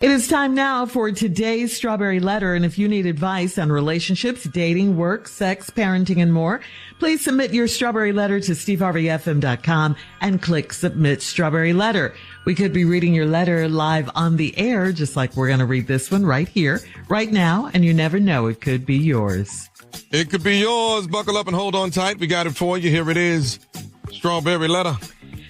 It is time now for today's Strawberry Letter, and if you need advice on relationships, dating, work, sex, parenting, and more, please submit your Strawberry Letter to steveharveyfm.com and click Submit Strawberry Letter. We could be reading your letter live on the air, just like we're going to read this one right here, right now, and you never know, it could be yours. It could be yours. Buckle up and hold on tight. We got it for you. Here it is. Strawberry Letter.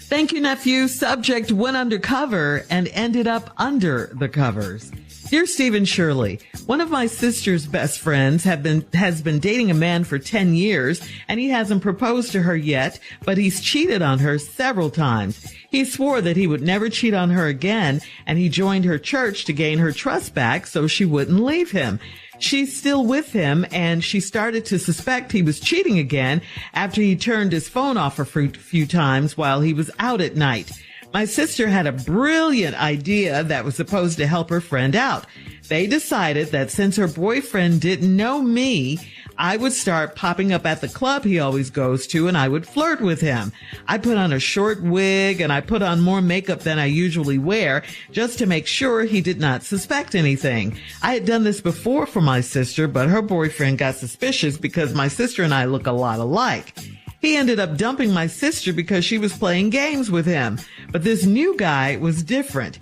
Thank you, nephew. Subject went undercover and ended up under the covers. Dear Stephen Shirley, one of my sister's best friends has been dating a man for 10 years, and he hasn't proposed to her yet, but he's cheated on her several times. He swore that he would never cheat on her again, and he joined her church to gain her trust back so she wouldn't leave him. She's still with him, and she started to suspect he was cheating again after he turned his phone off a few times while he was out at night. My sister had a brilliant idea that was supposed to help her friend out. They decided that since her boyfriend didn't know me, I would start popping up at the club he always goes to, and I would flirt with him. I put on a short wig, and I put on more makeup than I usually wear, just to make sure he did not suspect anything. I had done this before for my sister, but her boyfriend got suspicious because my sister and I look a lot alike. He ended up dumping my sister because she was playing games with him. But this new guy was different.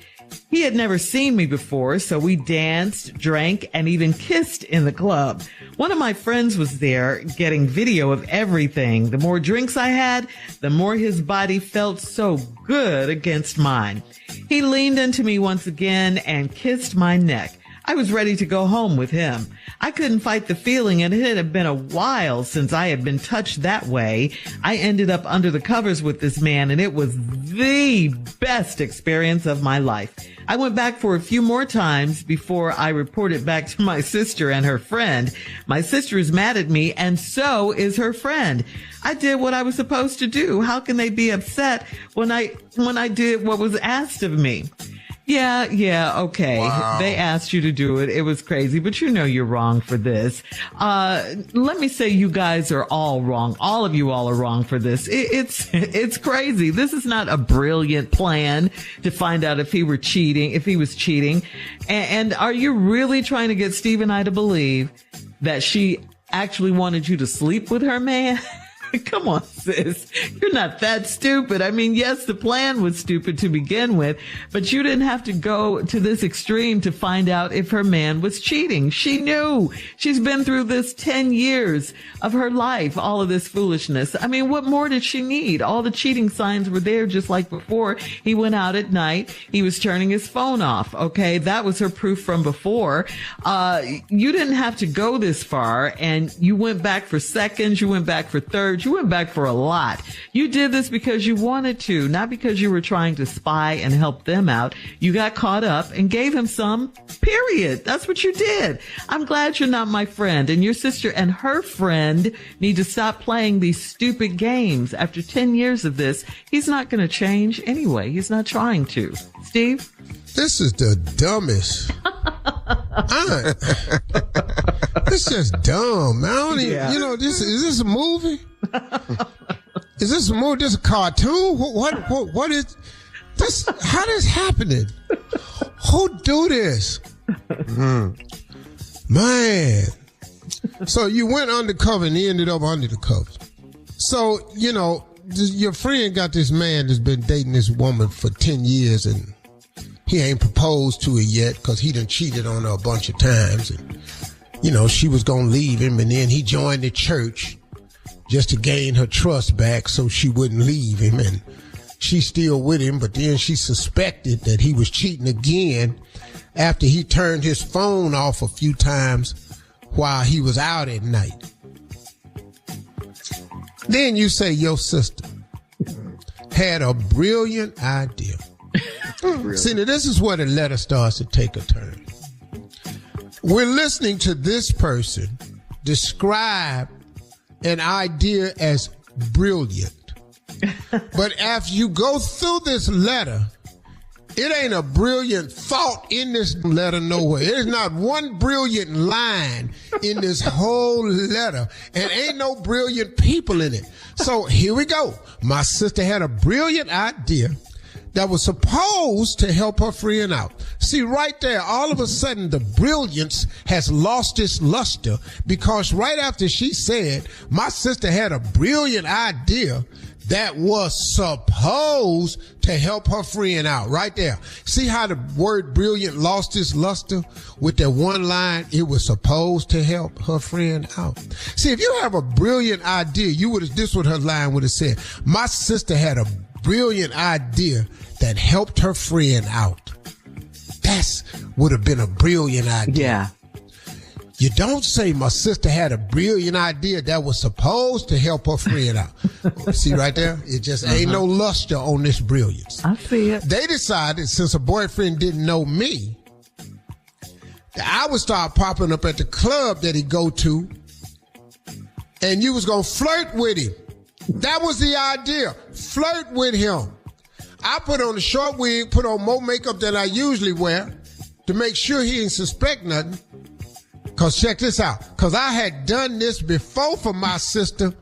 He had never seen me before, so we danced, drank, and even kissed in the club. One of my friends was there getting video of everything. The more drinks I had, the more his body felt so good against mine. He leaned into me once again and kissed my neck. I was ready to go home with him. I couldn't fight the feeling, and it had been a while since I had been touched that way. I ended up under the covers with this man, and it was the best experience of my life. I went back for a few more times before I reported back to my sister and her friend. My sister is mad at me, and so is her friend. I did what I was supposed to do. How can they be upset when I did what was asked of me? Yeah, okay. Wow. They asked you to do it. It was crazy, but you know you're wrong for this. Let me say you guys are all wrong. All of you all are wrong for this. It's crazy. This is not a brilliant plan to find out if he was cheating. And are you really trying to get Steve and I to believe that she actually wanted you to sleep with her man? Come on, sis. You're not that stupid. I mean, yes, the plan was stupid to begin with, but you didn't have to go to this extreme to find out if her man was cheating. She knew. She's been through this 10 years of her life, all of this foolishness. I mean, what more did she need? All the cheating signs were there just like before. He went out at night. He was turning his phone off. Okay, that was her proof from before. You didn't have to go this far, and you went back for seconds. You went back for thirds. You went back for a lot. You did this because you wanted to, not because you were trying to spy and help them out. You got caught up and gave him some, period. That's what you did. I'm glad you're not my friend, and your sister and her friend need to stop playing these stupid games. After 10 years of this, he's not going to change anyway. He's not trying to. Steve? This is the dumbest. It's just dumb. I don't even, is this a movie? Is this a movie? This a cartoon? What is this? How this happening? Who do this? Man. So you went undercover and he ended up under the covers. So, your friend got this man that's been dating this woman for 10 years and he ain't proposed to her yet because he done cheated on her a bunch of times. And, she was going to leave him, and then he joined the church just to gain her trust back so she wouldn't leave him. And she's still with him, but then she suspected that he was cheating again after he turned his phone off a few times while he was out at night. Then you say your sister had a brilliant idea. See, now this is where the letter starts to take a turn. We're listening to this person describe an idea as brilliant. But after you go through this letter, it ain't a brilliant thought in this letter nowhere. There's not one brilliant line in this whole letter, and ain't no brilliant people in it. So here we go. My sister had a brilliant idea that was supposed to help her friend out. See, right there, all of a sudden, the brilliance has lost its luster because right after she said, my sister had a brilliant idea that was supposed to help her friend out. Right there. See how the word brilliant lost its luster with that one line, it was supposed to help her friend out. See, if you have a brilliant idea, this what her line would have said. My sister had a brilliant idea that helped her friend out. That would have been a brilliant idea. Yeah. You don't say my sister had a brilliant idea that was supposed to help her friend out. See right there? It just ain't no luster on this brilliance. I see it. They decided, since her boyfriend didn't know me, that I would start popping up at the club that he go to, and you was going to flirt with him. That was the idea. Flirt with him. I put on a short wig, put on more makeup than I usually wear to make sure he didn't suspect nothing. Cause check this out. Cause I had done this before for my sister.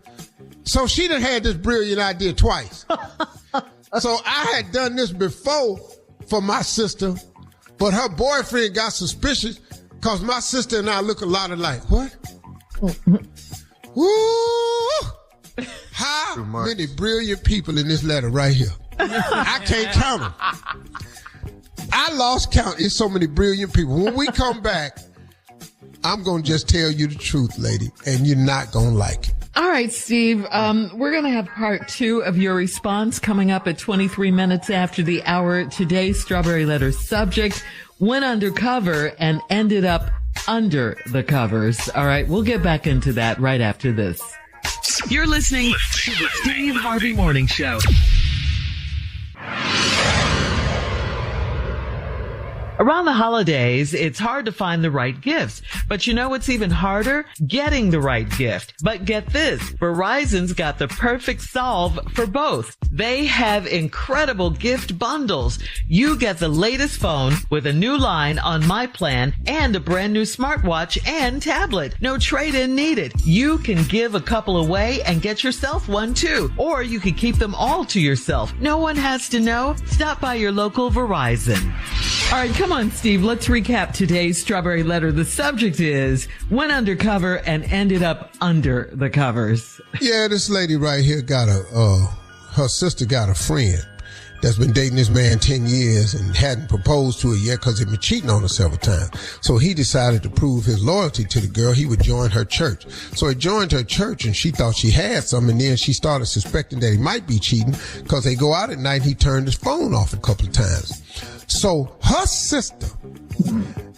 So she done had this brilliant idea twice. So I had done this before for my sister, but her boyfriend got suspicious cause my sister and I look a lot alike. What? Woo! How many brilliant people in this letter right here? I can't count them. I lost count. It's so many brilliant people. When we come back, I'm going to just tell you the truth, lady, and you're not going to like it. All right, Steve, we're going to have part 2 of your response coming up at 23 minutes after the hour. Today's Strawberry Letter subject went undercover and ended up under the covers. All right, we'll get back into that right after this. You're listening to the Steve Harvey Morning Show. Around the holidays, it's hard to find the right gifts. But you know what's even harder? Getting the right gift. But get this, Verizon's got the perfect solve for both. They have incredible gift bundles. You get the latest phone with a new line on my plan and a brand new smartwatch and tablet. No trade-in needed. You can give a couple away and get yourself one too. Or you can keep them all to yourself. No one has to know. Stop by your local Verizon. All right, come on, Steve. Let's recap today's Strawberry Letter. The subject is went undercover and ended up under the covers. Yeah, this lady right here got her sister got a friend that's been dating this man 10 years and hadn't proposed to her yet because he'd been cheating on her several times. So he decided to prove his loyalty to the girl. He would join her church. So he joined her church and she thought she had something. And then she started suspecting that he might be cheating because they go out at night and he turned his phone off a couple of times. So her sister,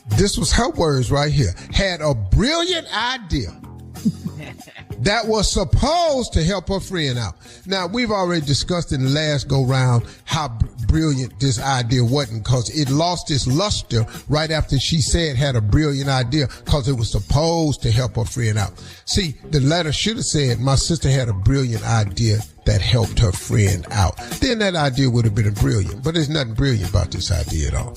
this was her words right here, had a brilliant idea that was supposed to help her friend out. Now, we've already discussed in the last go round how brilliant this idea wasn't because it lost its luster right after she said had a brilliant idea because it was supposed to help her friend out. See, the letter should have said my sister had a brilliant idea that helped her friend out. Then that idea would have been brilliant, but there's nothing brilliant about this idea at all.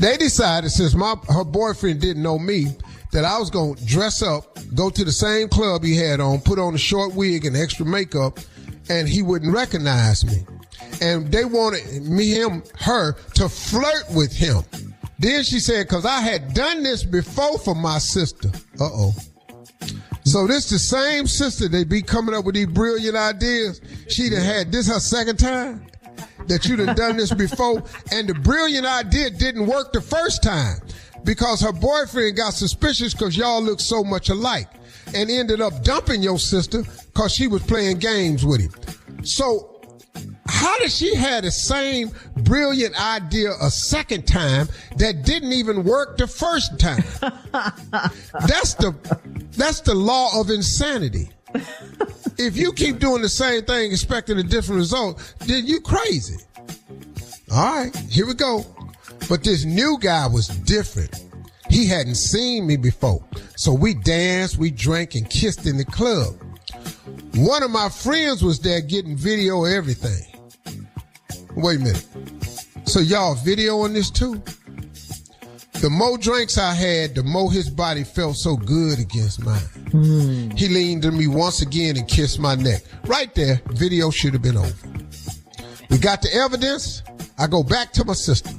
They decided since her boyfriend didn't know me that I was going to dress up, go to the same club he had on, put on a short wig and extra makeup, and he wouldn't recognize me. And they wanted her to flirt with him. Then she said, because I had done this before for my sister. Uh-oh. So this the same sister they be coming up with these brilliant ideas. She done had this her second time that you done this before. And the brilliant idea didn't work the first time because her boyfriend got suspicious because y'all look so much alike and ended up dumping your sister because she was playing games with him. So how did she have the same brilliant idea a second time that didn't even work the first time? That's the law of insanity. If you keep doing the same thing expecting a different result, then you crazy. All right, here we go. But this new guy was different. He hadn't seen me before. So we danced, we drank, and kissed in the club. One of my friends was there getting video of everything. Wait a minute. So y'all videoing this too? The more drinks I had, the more his body felt so good against mine. He leaned to me once again and kissed my neck. Right there, video should have been over. We got the evidence. I go back to my sister.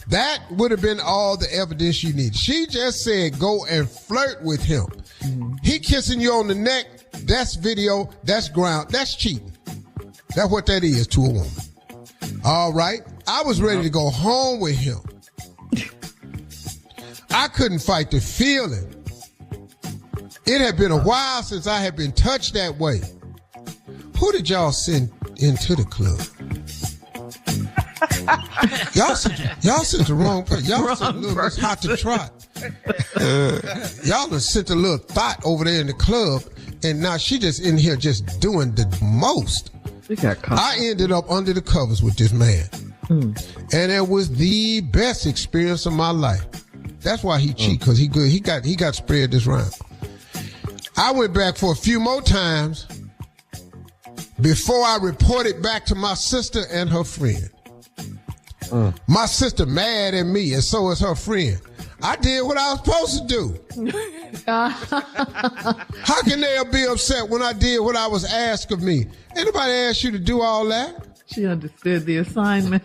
That would have been all the evidence you need. She just said go and flirt with him. He kissing you on the neck, that's video, that's ground, that's cheating. That's what that is to a woman. All right. I was ready to go home with him. I couldn't fight the feeling. It had been a while since I had been touched that way. Who did y'all send into the club? Y'all sent the wrong person. Y'all sent a little Miss Hot to Trot. Y'all done sent a little thought over there in the club, and now she just in here just doing the most. I ended up under the covers with this man. And it was the best experience of my life. That's why he cheated, because he good. He got spread this round. I went back for a few more times before I reported back to my sister and her friend. My sister mad at me, and so is her friend. I did what I was supposed to do. How can they be upset when I did what I was asked of me? Anybody asked you to do all that? She understood the assignment.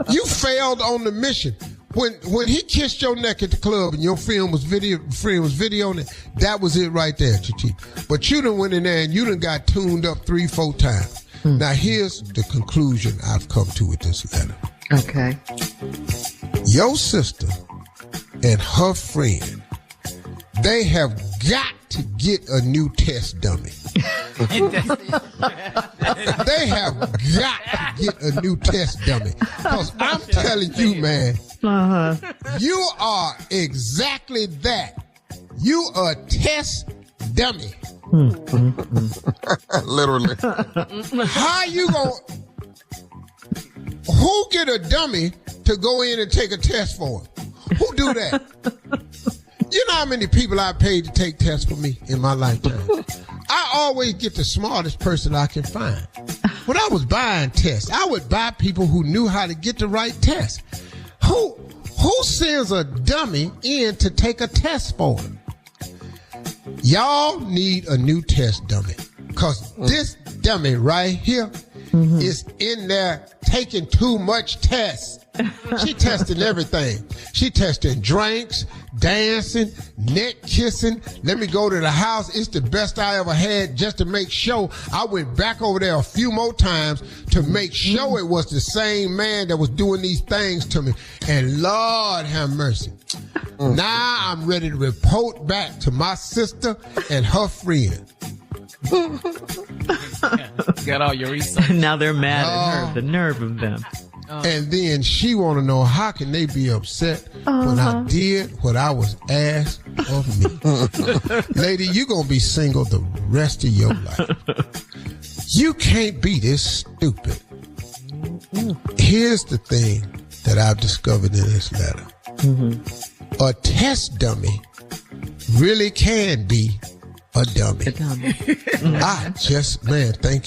You failed on the mission. When he kissed your neck at the club and your friend was videoing it, that was it right there, Chichi. But you done went in there and you done got tuned up 3-4 times. Now here's the conclusion I've come to with this letter. Okay. Your sister and her friend, they have got to get a new test dummy. They have got to get a new test dummy. Because I'm telling you, man, you are exactly that. You a test dummy. Literally. How you gonna... Who get a dummy to go in and take a test for him? Who do that? You know how many people I paid to take tests for me in my lifetime? I always get the smartest person I can find. When I was buying tests, I would buy people who knew how to get the right test. Who sends a dummy in to take a test for him? Y'all need a new test dummy. Because this dummy right here is in there taking too much tests. She testing everything. She testing drinks, dancing, neck kissing. Let me go to the house. It's the best I ever had, just to make sure. I went back over there a few more times to make sure it was the same man that was doing these things to me. And Lord have mercy. Now I'm ready to report back to my sister and her friend. Got all your research. Now they're mad at her. The nerve of them. And then she want to know, how can they be upset when I did what I was asked of me? Lady, you going to be single the rest of your life. You can't be this stupid. Here's the thing that I've discovered in this letter. A test dummy really can be a dummy. Thank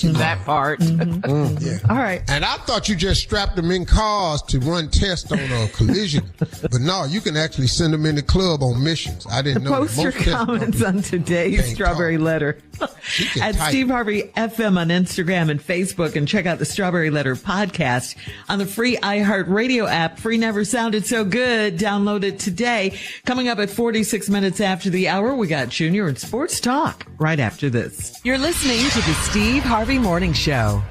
you. That part. Yeah. All right. And I thought you just strapped them in cars to run tests on a collision. But no, you can actually send them in the club on missions. I didn't know. Post your comments on today's Strawberry Letter at Steve Harvey FM on Instagram and Facebook, and check out the Strawberry Letter podcast on the free iHeartRadio app. Free never sounded so good. Download it today. Coming up at 46 minutes after the hour, we got Junior and Sports Talk right after this. You're listening to the Steve Harvey Morning Show.